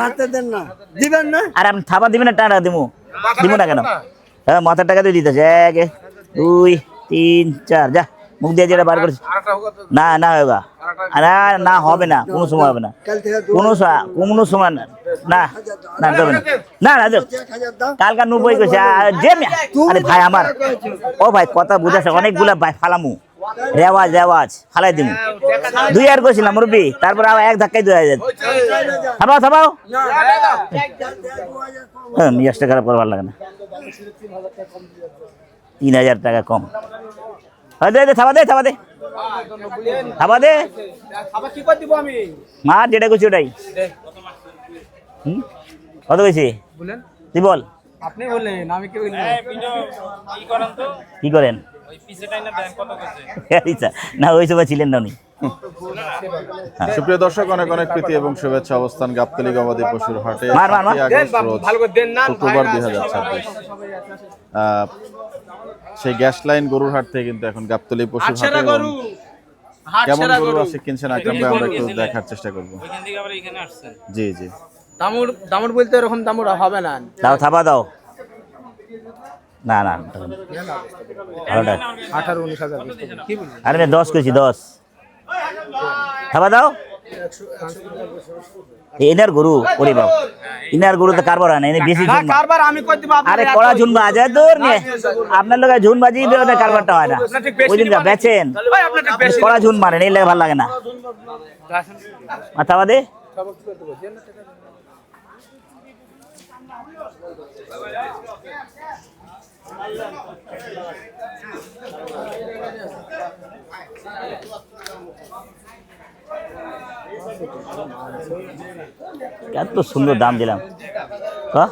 হাতে দেন না, দিবেন না? আর আপনি থাবা দিবেন না, টাকা দিব না কেন? হ্যাঁ, মাথার টাকা দিয়ে দিতেছে। 1 2 3 4, যা মুখ দিয়ে যেটা বার করেছে। না না হোগা, না হবে না, কোনো সময় হবে না, কোনো সময় না, না না দেবে না, না না দেব। কালকা 90 কইছে যে। আরে ভাই আমার, ও ভাই কথা বুঝাছে, অনেকগুলা ভাই ফালামু, রেওয়াজ ফালাই দিমু। 2 আর কইছিলাম মুরব্বি, তারপর আবার এক ধাক্কায় 2000। থামাও হ্যাঁ, মিজাজটা খারাপ করে ভালো লাগে না। 3000 টাকা কম। দে থাবা দে মা, যেটা কইছি ওটাই। কত কইছি তুই বল। আপনি বললেন, আমি কি বললাম? কি করেন না, ওই সময় ছিলেন না উনি। সুপ্রিয় দর্শক, অনেক অনেক প্রীতি এবং শুভেচ্ছা। অবস্থান গাবতলী গবাদি পশুর হাটে, মার। 8 আগস্ট রোজ শুক্রবার 2026। সেই গ্যাস লাইন গরুর হাট থেকে কিন্তু এখন গাবতলী পশুর হাটে কেমন গরু আছে কিনছেন আকরাম ভাই, আমরা একটু দেখার চেষ্টা করব। জি জি, দামুর বলতে এরকম দামুর হবে না। দাও থাবা দাও। না 18-19 হাজার কি বলছেন? আরে 10 কইছি, 10 থাবা দাও। এনার গরু ওরে বাবা, ইনার গরু তো কারবার হয় না, এনে বেশি ঝুন। কারবার আমি কই দিব। আরে কড়া ঝুন বাজে দূর নিয়ে, আপনার লোকে ঝুন বাজি দিয়ে কারবারটা হয় না। ওই দিন বেচেন কড়া ঝুন মারেন, এই লাগে ভালো লাগে না। থাবা দে। এত সুন্দর দাম দিলাম। হ্যাঁ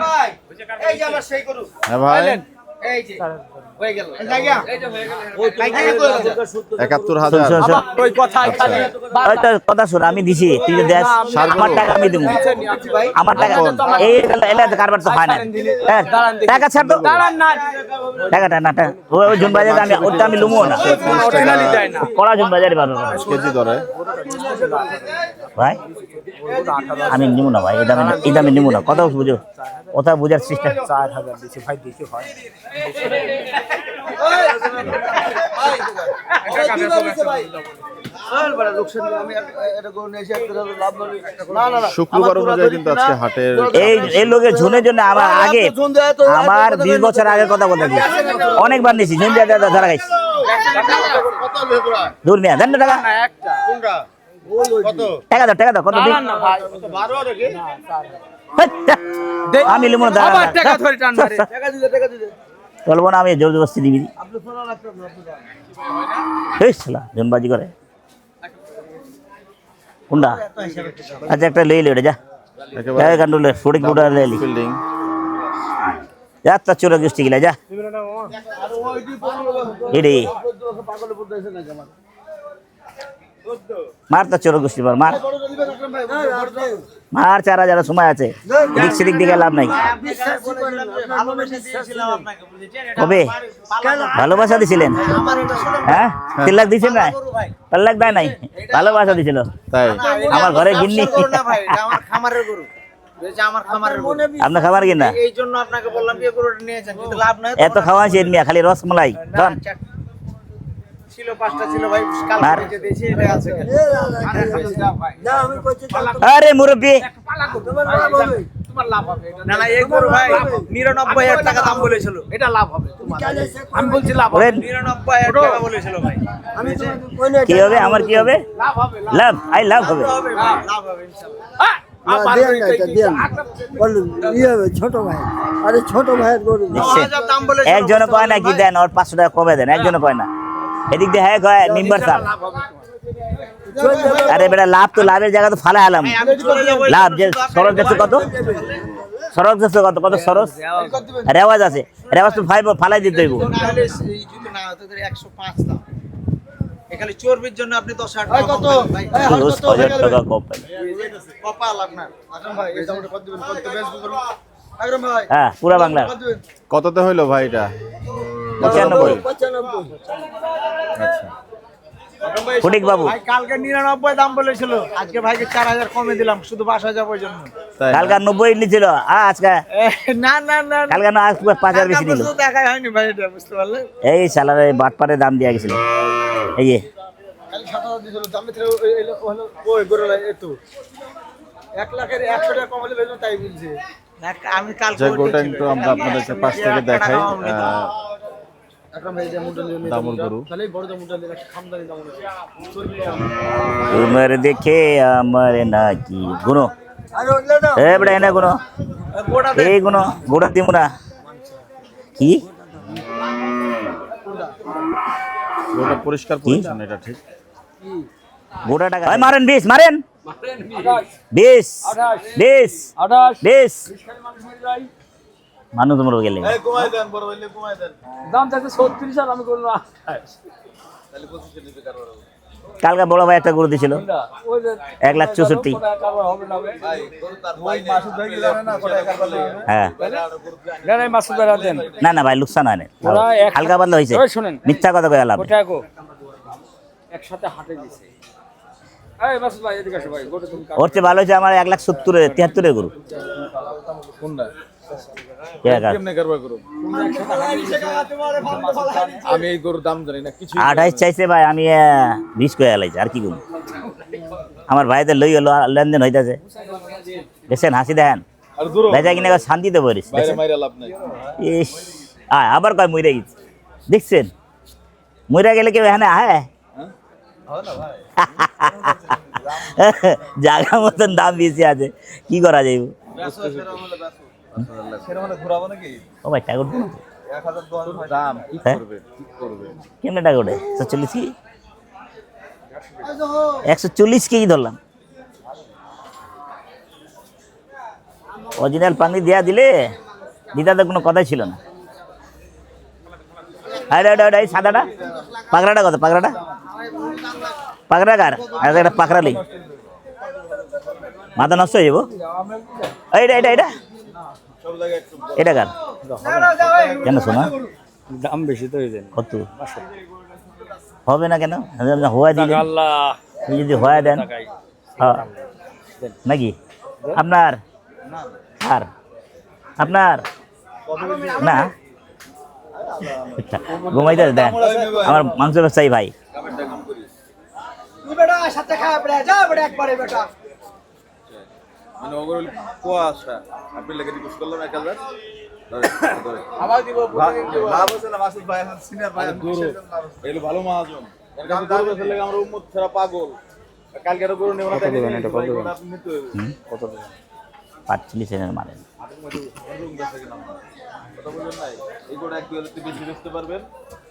ভাই, 71,000। কথা শোন, আমি দিছি, তুই দেশ, আমার টাকা আমি দিব, আমার টাকা। এই কারবার তো হয় না, টাকা ছাড় তো, টাকাটা না, ওই ঝুন বাজারে আমি ওটা আমি লুমো না, কড়া ঝুন বাজারে পারবো কেজি দরে ভাই। আমি নিব না ভাই, এই দামে নিব না। কথা বুঝো, কথা বুঝার চেষ্টা। 4000 দিছি ভাই, দিছি হয়। শুক্রবার অনুযায়ী কিন্তু আজকে হাটের এই লোকের ঝুনের জন্য আমার আগে, আমার 20 বছর আগের কথা বলতে কি, অনেকবার নিয়েছি ঝুন দিয়ে ধরা খাইছি। দূর নিয়ে দেন না টাকা, টাকা দাও কত দিন। আমি লিমো না, বলবো না, আমি জোর জবরদস্তি দিবি। জনবাজি করে কোনটা? আচ্ছা একটা লইলে ওটা, যা কান্ডুলে ফোড়ি কুটা লেলি যা, তার চোরা গোষ্ঠী গিলা যা। এডি মার, তার চোরা গোষ্ঠী মার, 4000 সময় আছে, এদিক সেদিক দিকে লাভ নাই। কবে ভালোবাসা দিছিলেন? হ্যাঁ 3 লাখ দিছেন না? 4 লাখ দেয় নাই, ভালোবাসা দিছিল তাই। আমার ঘরে গিন্নি, আপনার খাবার কিনা এত খাওয়াছি মিয়া, খালি রসমলাই ছিল, 5টা ছিল ভাই, কাল কেটে দিয়েছি, এটা আছে। আরে মুরব্বি, তোমার লাভ হবে না। না এই গরু ভাই 99,000 টাকা দাম বলেছিল, এটা লাভ হবে তোমার। আমি বলছি লাভ হবে, 99,000 টাকা বলেছিল ভাই। কি হবে আমার, কি হবে? লাভ, আই লাভ হবে, লাভ হবে ইনশাআল্লাহ। ছোট ভাই, আরে ছোট ভাইয়ের গরু একজন কয় না কি দেন, ওর 500 টাকা কমে দেন, একজন কয় না। এদিক দিয়ে হ্যাঁ কয় মেম্বার সাহেব, আরে বেটা লাভ তো, লাভের জায়গা তো ফালা আলাম। লাভ যে সরস যাচ্ছে কত, সরস যাচ্ছে কত, কত সরস রেওয়াজ আছে, রেওয়াজ তো ফালাই দিতে হইব। এখানে চর্বির জন্য আপনি 10,000 টাকা কত ভাই, 10,000 টাকা কম পাই কপাল আপনার। আচ্ছা ভাই, এই দামটা কত দিবেন, কত বেচবো করুন আকরাম ভাই? হ্যাঁ পুরা বাংলা। কততে হইলো ভাই এটা? 95। আচ্ছা, ফটিক বাবু ভাই কালকে 99 দাম বলেছিল, আজকে ভাইকে 4000 কমে দিলাম শুধু বাসা যাওয়ার জন্য। তাই কালকে 90 নিছিল আজকে না না না কালকে না আজকে 5000 বেশি দিল। দেখা হয়নি ভাই, এটা বুঝতে পারলে। এই শালার এই বাটপারে দাম দিয়া গেছিল। এই যে খালি 7000 দিছিল, দামে ছিল হলো ওই গরুলা এতো 1 লাখের 100 টাকা কম হলে বেজন্য তাই বলছে। না আমি কালকে যে গোটা একটু আমরা আপনাদেরকে পাশ থেকে দেখাই। এখন ভাই যে মুন্ডল নিয়ে দামুর গরু তাহলে বড় দাম মুন্ডল নিয়ে একটা খামদানি দাম আছে চর্বি তোমার দেখে আমার নাকি গুনো আরে ওগুলো দাও। এ বড় এনে গুনো গোটা এই গুনো গোড়া দিমু না কি গোটা পরিষ্কার পরিচ্ছন্ন, এটা ঠিক। গোড়া টাকা ভাই মারেন 20 মারেন 20 20 20 মানুষ তোমরা গেলে কমাই দেন বড় হইলে কমাই দেন। দাম থাকতে 36 আর আমি করলাম তাহলে 25 নিতে কারো কালকে বড় ভাই একটা গরু দিছিল ওই যে 1,64,000 কারবার হবে না ভাই গরু তার ভাই মাসুদ ভাই কি জানে না কত কারবার লাগে। হ্যাঁ না না মাসুদ ভাই দেন না না ভাই লোকসান হয় না ওরা হালকা পাতলা হয়েছে ওই শুনেন মিথ্যা কথা কয়ে লাভ ওটা কো একসাথে হাটে দিছে এই মাসুদ ভাই এদিকে আসো ভাই গোটা তুমি ওর চেয়ে ভালো হয়েছে আমার 1,70,000 গরু কোনটা কে কার? কেমনে কারবার করব? আমি এই গরুর দাম জানি না কিছু। 28 চাইছে ভাই আমি 20 কয়ে লাইছি আর কি করব আমার ভাইদের লই হলো লেনদেন হইতাছে দেখছেন হাসি দেন আর দূর বেচা কিনে শান্তিতে বলিস বাইরে মাইরা লাভ নাই। ইস আবার কয় মইরা গেছে দেখছেন মইরা গেলে কেউ এখানে আয় জায়গা মতন দাম বেশি আছে কি করা যাইব সেটা মানে ঘুরাবো নাকি? ও ভাই টাকা উঠবো 1000 দাম কি হ্যাঁ? করবে কি করবে? কেমনে টাকা উঠে 140 কি 140 কেজি ধরলাম অরিজিনাল পানি দেয়া দিলে দিদাতে কোনো কথাই ছিল না আরে আরে এই সাদাটা পাকড়াটা কত পাকড়াটা পাকড়া কার আর একটা পাকড়া লই মাথা নষ্ট হয়ে যাবো এইটা এটা এটা এটা কার কেন শোনা দাম বেশি তো হইছে কত হবে না কেন হওয়া দিলে আল্লাহ আপনি যদি হওয়া দেন হ্যাঁ নাকি আপনার আর আপনার না ঘুমাইতে দেন আমার মাংস ব্যবসায়ী ভাই মানে ওগুলো কুয়াশা আপনি লেগে রিকোয়েস্ট করলাম 1000 আবার দিব লাভ আছে না মাসুদ ভাই এখন সিনিয়র ভাই এগুলো ভালো মহাজন এর কাছে গরু বেচলে আমরা উম্মত ছাড়া পাগল কালকে আর গরু নেব না তাই আপনি নিতে হবে কত 45 এর মারেন কথা বলেন নাই এই গরু এক দুই হাজার বেশি বেচতে পারবেন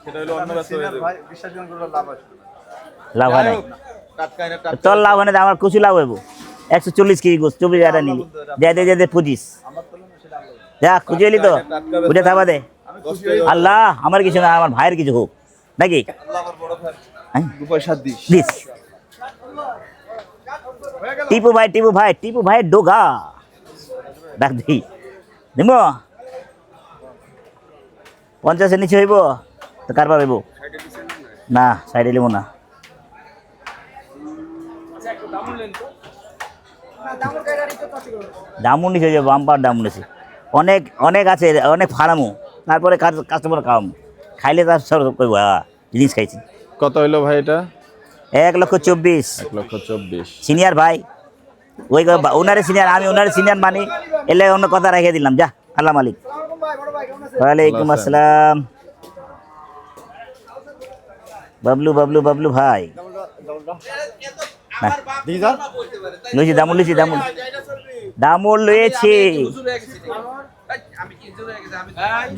সেটা হলো অন্য ব্যবসা হয়ে যাবে ভাই বিশ্বাস করে লাভ আসবে লাভ হয় না টাটকা না তোর লাভ হয় না আমার কিছু লাভ হইব 140 কেজি গোস 24,000 নিলি যাইতে যাইতে 25 যা খুঁজে এলি তো উঠে থাবা দে আল্লাহ আমার কিছু না আমার ভাইয়ের কিছু হোক নাকি আল্লাহ আমার বড় ভাই হ্যাঁ? 2 পয়সা দিস দিস টিপু ভাই ডোগা ডাক দি দিব 50 এর নিচে হইব তো কারবার হইব না সাইডে লিব না দামুন নিচে যে বাম্পার দামুন নিচে অনেক অনেক আছে অনেক ফার্মও তারপরে কাস্টমার খাওয়াম খাইলে তার সব কইব জিনিস খাইছি কত হইলো ভাই এটা? 1,24,000 1,24,000 সিনিয়র ভাই ওই ওনারে সিনিয়র আমি ওনারে সিনিয়র মানি এলে অন্য কথা রেখে দিলাম যা আল্লাহ মালিক ওয়ালাইকুম আসসালাম বাবলু ভাই লইছি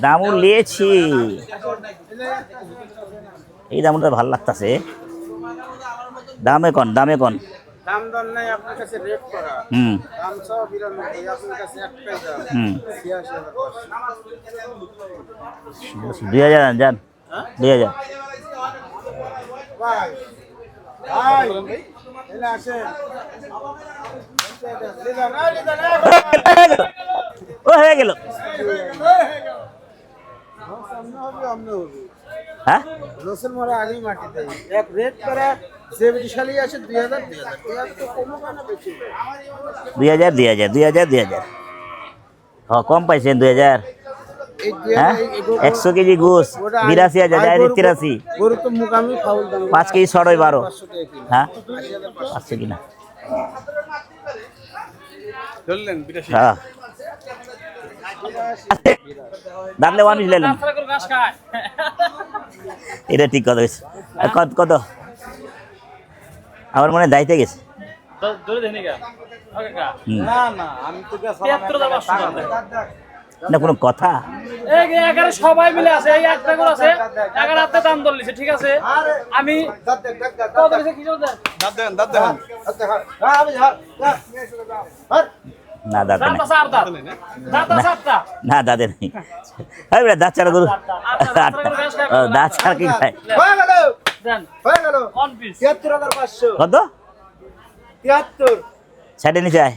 দামুল লইছি এই দামুলটা ভালো লাগতাছে দামে কন দাম দর নাই আপনার কাছে রেট করা হুম দাম 192 আপনার কাছে একটাই দাম হুম 86000 2000 যান 2000 ভাই ভাই এলা আসে ও হয়ে গেল সামনে হবে হ্যাঁ রসুন মারা আগেই মাটিতে এক রেট করে 70 সালে আছে 2000 এর তো কোনো মানে বেশি 2000 কম পাইছেন 2000 এই হ্যাঁ 100 কেজি গোস 82,000 83 গরু তো মুকামি ফাউল দাম 5 কেজি ছড় 12 500 টাকা কিলো হ্যাঁ 500 কিনা হ্যাঁ দাঁতলে ওয়ান মিলে নিলেন এটা ঠিক কথা হয়েছে কত আমার মনে হয় দায়িত্বে গেছে হুম। না কোনো কথা সবাই মিলে আছে এই একটা করে আছে 11 হাতে দাম ধরলিছে ঠিক আছে আমি কত দিছে কি জন্য না দাঁতে নেই দাঁত না দাঁতে নেই হ্যাঁ বেটা দাঁত ছাড়া গরু দাঁত ছাড়া কি খায় দেন হয়ে গেল অন পিস 73500 কত 73 সাইডে নিচে আয়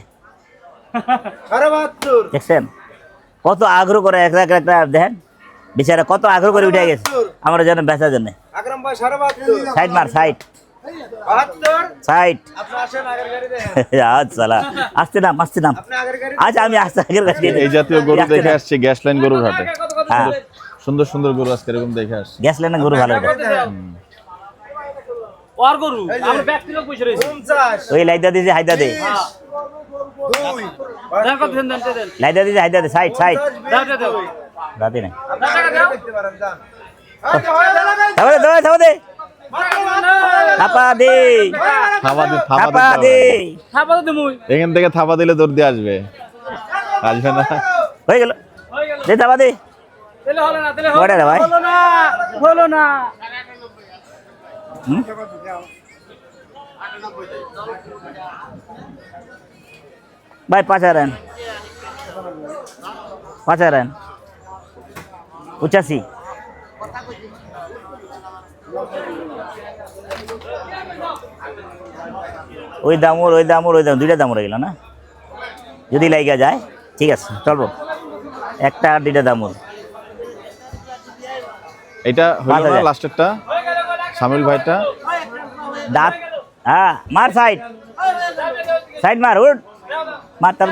72 দেখছেন কত আগ্রহ করে একটা একটা দেখেন বেচারা কত আগ্রহ করে উঠে গেছে আমরা যেন বেচার জন্য আকরাম ভাই 72 সাইড মার সাইড 72 সাইড আপনি আসেন আগের গাড়ি দেখেন আচ্ছা আসতে নাম আপনি আগের গাড়ি আজ আমি আসতে আগের কাছে এই জাতীয় গরু দেখে আসছি গ্যাস লাইন গরুর হাটে হ্যাঁ সুন্দর সুন্দর গরু আজকে এরকম দেখে আসছি গ্যাস লাইনে গরু ভালো এটা ওর গরু আমরা ব্যক্তি লোক বসে রইছি 50 ওই লাইদা দিছে হাইদা দে 2 দেন কত দেন লাইদা দিছে হাইদা দে সাইড সাইড দাও দাঁতে নাই টাকা দাও দেখতে পারেন দাম থামা দে থামা দে থাপা দে থাপা দে থাপা তো মুই এখান থেকে থাপা দিলে দৌড় দিয়ে আসবে আসবে না হয়ে গেল হয়ে গেল দে থাপা দে তেলে হলো না তেলে কয়টা রে ভাই হলো না হুম? ভাই 5,000 রান 85 ওই দাম দুইটা দাম রয়ে গেল না যদি লাইগা যায় ঠিক আছে চলবো একটা আর দুইটা দাম এটা হলো না 5,000 লাস্টেরটা সামিল ভাইটা দাঁত হ্যাঁ মার সাইড মার উঠ মার তার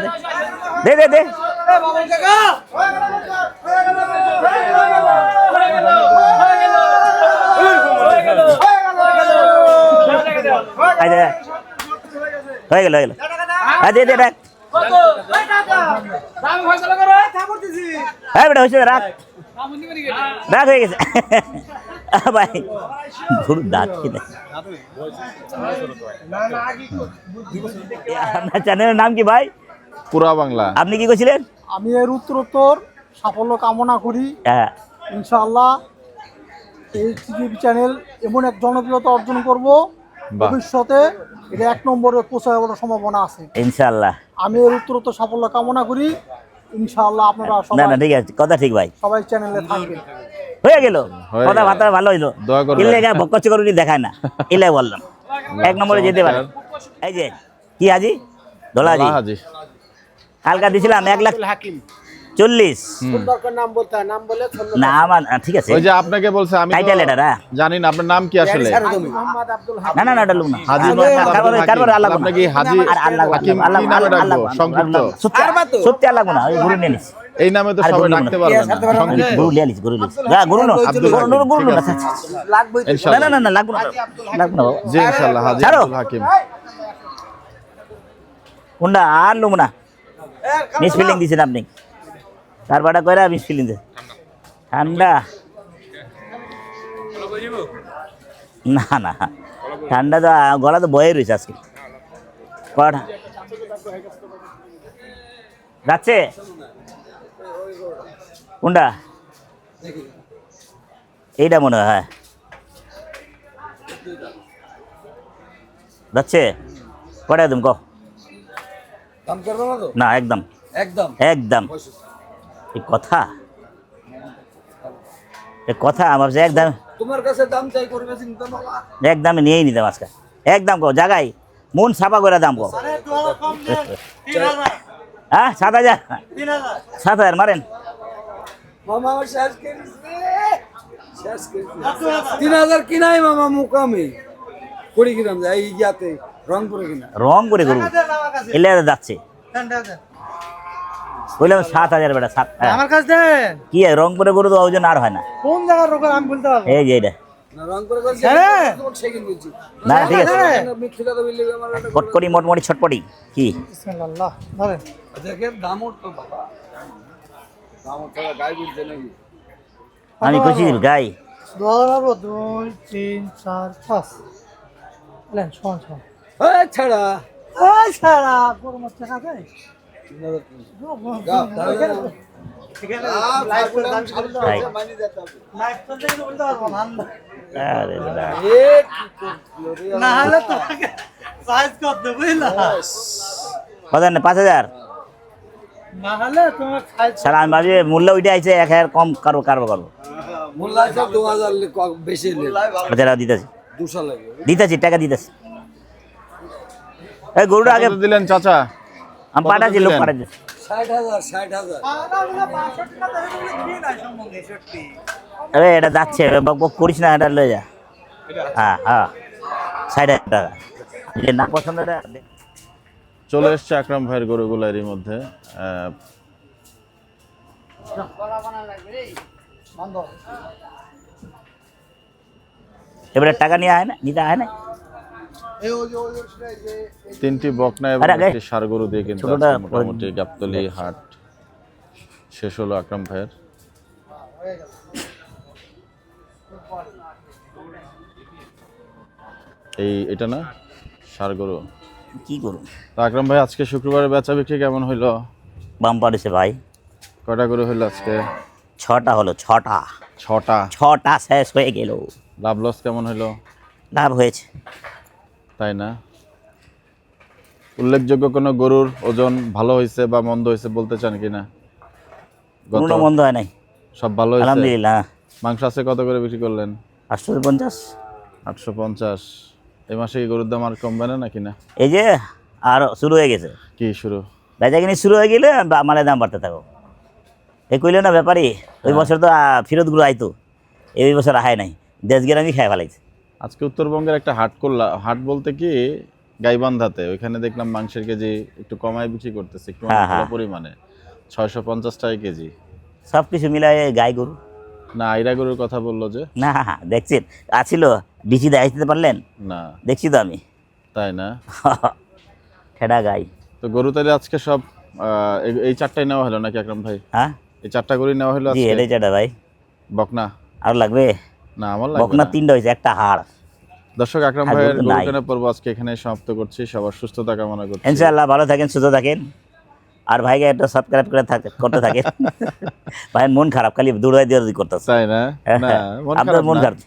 দে দে দে হয়ে গেল দে দে রাখ হ্যাঁ বেটা হয়েছে রাখ রাখ হয়ে গেছে ভাই গরুর দাঁত কি আপনার চ্যানেলের নাম কি ভাই পুরা বাংলা আপনি কি করছিলেন আমি এর উত্তরোত্তর সাফল্য কামনা করি হ্যাঁ ইনশাআল্লাহ এই টিভি চ্যানেল এমন এক জনপ্রিয়তা অর্জন করব বাহ। ভবিষ্যতে এটা 1 নম্বরে পৌঁছানোর সম্ভাবনা আছে ইনশাআল্লাহ আমি এর উত্তরোত্তর সাফল্য কামনা করি ইনশাআল্লাহ আপনারা না সবাই না ঠিক আছে কথা ঠিক ভাই সবাই চ্যানেলে থাকবেন হয়ে গেল হয়ে কথা গেল। বার্তা ভালো হইলো দোয়া করবেন। ইল্লে বকচ করুনি দেখায় না ইল্লে বললাম 1 নম্বরে যেতে পারে এই যে কি হাজি দোলাজি হাজি কালকা দিছিলাম 1,40,000 দরকার নাম বলতে হয়, নাম বলে না আমার ঠিক আছে ওই যে আপনাকে বলছে আমি তো টাইটেল এটা না জানি না আপনার নাম কি আসলে মোহাম্মদ আব্দুল না না না এটা লুক না হাজি কারবার- মোহাম্মদ আব্দুল কারবার আল্লাহ হাকিম। আপনাকে হাজি আর আল্লাহ হাকিম আল্লাহ কি নামে আল্লাহ ডাকবো সংক্ষিপ্ত সত্যি আল্লাহ না ওই গুরু নিয়ে নিস এই নামে তো আর সবাই গরু ডাকতে না। পারবে না সংক্ষিপ্ত গুরু লিয়ে নিস না গুরু না আব্দুল হাকিম, গুরু ঠিক না আছে। লাগবে না ইনশাআল্লাহ না না লাগবো না বাবা জি ইনশাআল্লাহ হাজি ছাড়ো। আব্দুল হাকিম কোনটা আর লুম না মিস ফিলিং দিছেন আপনি তারপরটা কইরা মিস ফিলিং দে ঠান্ডা না না ঠান্ডা তো গলা তো বয়ে রয়েছে আজকে কটা যাচ্ছে কোনটা এইটা মনে হয় হ্যাঁ যাচ্ছে কটা একদম কো দাম করবে না তো না একদম একদম একদম এই কথা আমার যে একদম তোমার কাছে দাম চাই করবে চিন্তা না একদমে নিয়েই নিতাম আজকে একদম কো জায়গায় মন ছাপা করে দাম কো হ্যাঁ 7,000 7,000 মারেন মামা আমার শেষ করিস 3000 কিনাই মামা মুকামে কুড়ি গ্রাম যায় এই ইয়াতে রংপুরে কিনা রং করে গরু এলে যাচ্ছে বললাম 7,000 বেটা 7 আমার কাছে দেন কি রং করে গরু তো ওজন আর হয় না কোন জায়গার রোগ আমি বলতে পারবো এই যে এটা না রংপুরে করছে হ্যাঁ। তোমাকে সেকেন্ড বলছি না ঠিক আছে মিথ্যে কথা বললে আমার একটা কটকটি মোটমোটি ছটপটি কি বিসমিল্লাহ ধরেন দেখেন দাম উঠতো বাবা দাম উঠতো গাই বলছে নাকি আমি খুশি গাই 2000 2 3 4 5 লেন শোন শোন এই ছাড়া এই সারা গরু মাছ টাকা দেয় আরে দাদা না হলে তো সাইজ করতে বুঝলা কত না 5,000 না হলে তোমার সাইজ সারা আমি ভাবছি মূল্য ওইটা আছে 1,000 কম করবো মোল্লা সব 2000 বেশি বেচারা দিতেছি 200 লাগে দিতেছি টাকা দিতেছি এই গরুটা আগে কত দিলেন চাচা আমি কত পাঠাচ্ছি লোক দিলেন? পাঠাচ্ছি 60,000 আরে এটা যাচ্ছে বক বক করিস না এটা লয়ে যা হ্যাঁ হ্যাঁ 60,000 টাকা যদি না পছন্দ এটা চলে এসছে আকরাম ভাইয়ের গরুগুলো এরই মধ্যে এবারে টাকা নিয়ে আয় না নিতে আয় না তিনটি বকনা এবং আরে আগে। একটি ষাঁড় গরু দিয়ে কিন্তু ছোটটা আজকে মোটামুটি গাবতলী হাট শেষ হলো আকরাম ভাইয়ের। এটা না ষাঁড় গরু। কি করুন তো আকরাম ভাই আজকে শুক্রবারের বেচা বিক্রি কেমন হইলো? বাম্পার হয়েছে ভাই কয়টা গরু হইলো আজকে? 6টা হলো 6টা 6টা। শেষ হয়ে গেল লাভ লস কেমন হইলো? লাভ হয়েছে তাই না? উল্লেখযোগ্য কোনো গরুর ওজন ভালো হয়েছে বা মন্দ হয়েছে বলতে চান কিনা? কোনো মন্দ হয় নাই সব ভালো হয়েছে। আলহামদুলিল্লাহ। মাংস আছে কত করে বিক্রি করলেন? 850 850। এই মাসে কি গরুর দাম আর কমবে না নাকি না? এই যে আর শুরু হয়ে গেছে কি শুরু? বেচা কিনি শুরু হয়ে গেলে মালের দাম বাড়তে থাকো। এই কইলে না ব্যাপারী ওই বছর তো ফেরতগুলো আইতো, এই বছর আহায় নাই, দেশ গ্রামই খাই ফেলাইছে। আজকে উত্তরবঙ্গের একটা হাট করলাম, হাট বলতে কি গাইবান্ধাতে, ওইখানে দেখলাম মাংসের কেজি একটু কমায় বিক্রি করতেছে, একটু হ্যাঁ, ভালো হ্যাঁ। পরিমাণে 650 টাকা কেজি। সব কিছু মিলাই গাই গরু না আইরা গরুর কথা বললো যে? না দেখছেন আছিল বিচি দেখাইতে পারলেন? না দেখছি তো আমি তাই না? ঠেডা গাই। তো গরু তাহলে আজকে সব এই চারটাই নেওয়া হলো নাকি আকরাম ভাই? হ্যাঁ এই চারটা গরুই নেওয়া হলো জি আজকে? এটাই চাটা ভাই। বকনা আর লাগবে? না আমার লাগবে বকনা না। 3টা হয়েছে, একটা হাড়। দর্শক আকরাম আর ভাইয়ের গরু তো গরু নাই। কেনার পর্ব আজকে এখানে সমাপ্ত করছি। সবার সুস্থতা কামনা করছি। ইনশাআল্লাহ ভালো থাকেন, সুস্থ থাকেন, আর ভাইকে একটা সাবস্ক্রাইব করে করতে থাকেন। ভাইয়ের মন খারাপ, খালি দৌড়াই করতেছে। তাই না? না মন আপনার খারাপ মন না। খারাপ।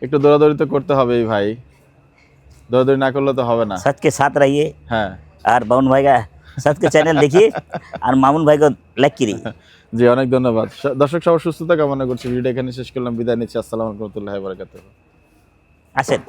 একটু দৌড়াদৌড়ি তো করতে হবেই ভাই, দৌড়াদৌড়ি না করলে তো হবে না। सच के साथ रहिए হ্যাঁ और बाउन भाई का सच के चैनल देखिए और मामून भाई को लाइक करिए। জি অনেক ধন্যবাদ দর্শক, সবার সুস্থতা কামনা করছি। ভিডিও এখানে শেষ করলাম, বিদায় নিচ্ছি। আসসালামু আলাইকুম ওয়া রাহমাতুল্লাহি ওয়া বারাকাতুহু। আসেন।